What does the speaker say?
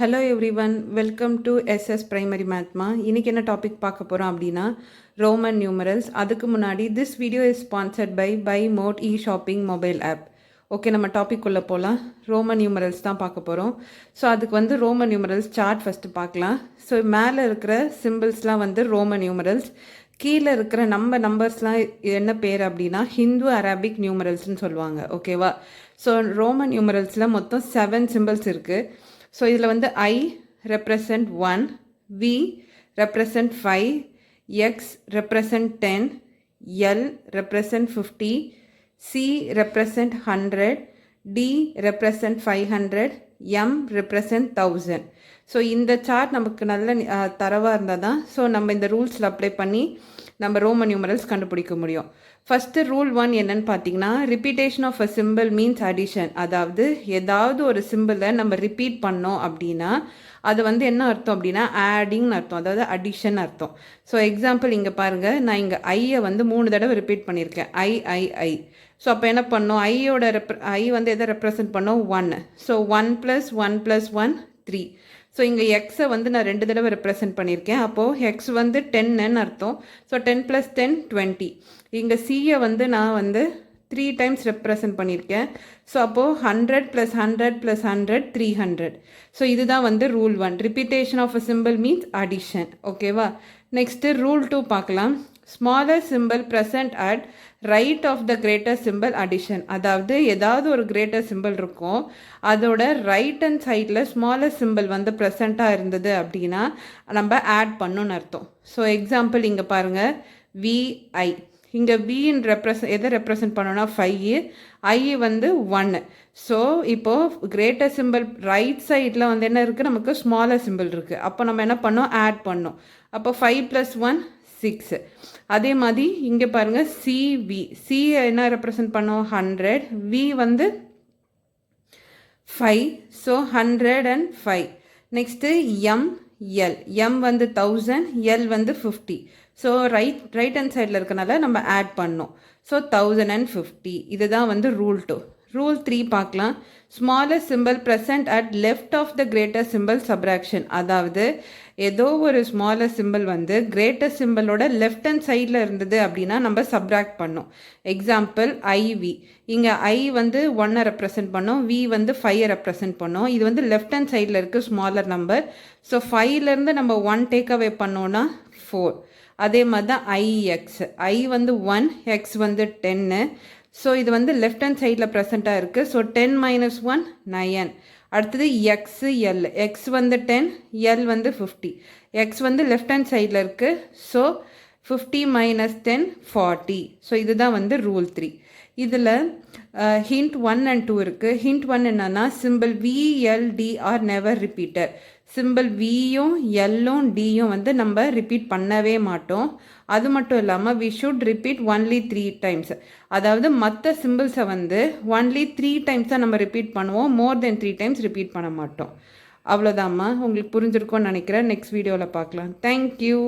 Hello everyone, welcome to SS primary மேத்மா. இன்றைக்கி என்ன டாபிக் பார்க்க போகிறோம் அப்படின்னா ரோமன் நியூமரல்ஸ். அதுக்கு முன்னாடி this video is sponsored by mod e shopping mobile app. Okay, நம்ம டாபிக் உள்ள போகலாம். ரோமன் நியூமரல்ஸ் தான் பார்க்க போகிறோம். ஸோ அதுக்கு ரோமன் நியூமரல்ஸ் சார்ட் ஃபஸ்ட்டு பார்க்கலாம். ஸோ மேலே இருக்கிற சிம்பிள்ஸ்லாம் ரோமன் நியூமரல்ஸ், கீழே இருக்கிற நம்பர்ஸ்லாம் என்ன பேர் அப்படின்னா ஹிந்து அரபிக் நியூமரல்ஸ்னு சொல்லுவாங்க. ஓகேவா? ஸோ ரோமன் நியூமரல்ஸில் மொத்தம் 7 சிம்பிள்ஸ் இருக்குது. ஸோ இதில் I represent 1, V represent 5, X represent 10, L represent 50, C represent 100, D represent 500, M represent 1000. So இந்த சார்ட் நமக்கு நல்ல தரவாக இருந்தால் தான் ஸோ நம்ம இந்த ரூல்ஸில் அப்ளை பண்ணி நம்ம ரோமன் நியூமரல்ஸ் கண்டுபிடிக்க முடியும். ஃபஸ்ட்டு ரூல் 1 என்னன்னு பார்த்தீங்கன்னா, repetition of a symbol means addition. அதாவது ஏதாவது ஒரு சிம்பிளை நம்ம ரிப்பீட் பண்ணோம் அப்படின்னா அது என்ன அர்த்தம் அப்படின்னா ஆடிங்னு அர்த்தம், அதாவது அடிஷன் அர்த்தம். ஸோ எக்ஸாம்பிள் இங்கே பாருங்கள், நான் இங்கே ஐயை 3 தடவை ரிப்பீட் பண்ணியிருக்கேன். ஐ. ஸோ அப்போ என்ன பண்ணோம், ஐயோட ஐ எதை ரெப்ரசன்ட் பண்ணோம், 1. ஸோ 1 + 1 + 1 3. ஸோ இங்கே எக்ஸை நான் 2 தடவை ரெப்ரசன்ட் பண்ணியிருக்கேன். அப்போது எக்ஸ் 10ன்னு அர்த்தம். ஸோ 10 + 10 20. இங்கே சியை நான் 3 டைம்ஸ் ரெப்ரசன்ட் பண்ணியிருக்கேன். ஸோ அப்போது 100 + 100 + 100 300. ஸோ இதுதான் rule 1, repetition of a symbol means addition. ஓகேவா? நெக்ஸ்ட்டு ரூல் 2 பார்க்கலாம். Smaller simple present at right of the greater symbol addition. அதாவது ஏதாவது ஒரு கிரேட்டர் சிம்பிள் இருக்கும், அதோட ரைட் ஹேண்ட் சைடில் ஸ்மாலர் சிம்பிள் ப்ரெசண்ட்டாக இருந்தது அப்படின்னா நம்ம ஆட் பண்ணணும்னு அர்த்தம். ஸோ எக்ஸாம்பிள் இங்கே பாருங்கள், VI. இங்கே வின்னு எதை ரெப்ரசன்ட் பண்ணோன்னா 5, I 1. ஸோ இப்போது கிரேட்டர் சிம்பிள் ரைட் சைடில் என்ன இருக்குது, நமக்கு ஸ்மாலர் சிம்பிள் இருக்குது. அப்போ நம்ம என்ன பண்ணோம், ஆட் பண்ணோம். அப்போ 5 + 1 6. அதே மாதிரி இங்கே பாருங்கள், CV. சி என்ன ரெப்ரசன்ட் பண்ணோம், 100. V 5. So 105. Next ML. M 1000, L 50. So right hand சைடில் இருக்கனால நம்ம ஆட் பண்ணோம். ஸோ 1050. இதுதான் ரூல் 2. ரூல் 3 பார்க்கலாம். Smaller simple present at left of the greater simple subtraction. அதாவது ஏதோ ஒரு ஸ்மாலர் சிம்பிள் கிரேட்டர் சிம்பிளோட லெஃப்ட் ஹேண்ட் சைடில் இருந்தது அப்படின்னா நம்ம சப்ராக்ட் பண்ணோம். Example IV. இங்கே I 1 ரெப்ரசன்ட் பண்ணோம், V 5 ரெப்ரசன்ட் பண்ணோம். இது லெஃப்ட் ஹேண்ட் சைடில் இருக்குது ஸ்மாலர் நம்பர். ஸோ 5லேருந்து நம்ம 1 டேக் அவே பண்ணோன்னா 4. அதே மாதிரி தான் IX. I 1, X 10. ஸோ இது லெஃப்ட் ஹேண்ட் சைடில் ப்ரெசண்ட்டாக இருக்குது. ஸோ 10 - 1 9. அடுத்தது XL. X 10, L 50. X left hand சைடில் இருக்குது. ஸோ 50 - 10 40. ஸோ இதுதான் ரூல் 3. இதில் ஹிண்ட் 1 and 2 இருக்குது. ஹிண்ட் 1 என்னன்னா, simple VLD are never repeated. Simple வியும் எல்லும் டியும் நம்ம ரிப்பீட் பண்ணவே மாட்டோம். அது மட்டும் இல்லாமல் we should repeat only 3 times. அதாவது மற்ற சிம்பிள்ஸை ஒன்லி 3 டைம்ஸ் தான் நம்ம ரிப்பீட் பண்ணுவோம், மோர் தென் 3 டைம்ஸ் ரிப்பீட் பண்ண மாட்டோம். அவ்வளோதாம்மா, உங்களுக்கு புரிஞ்சிருக்கும்னு நினைக்கிறேன். நெக்ஸ்ட் வீடியோவில் பார்க்கலாம். தேங்க்யூ.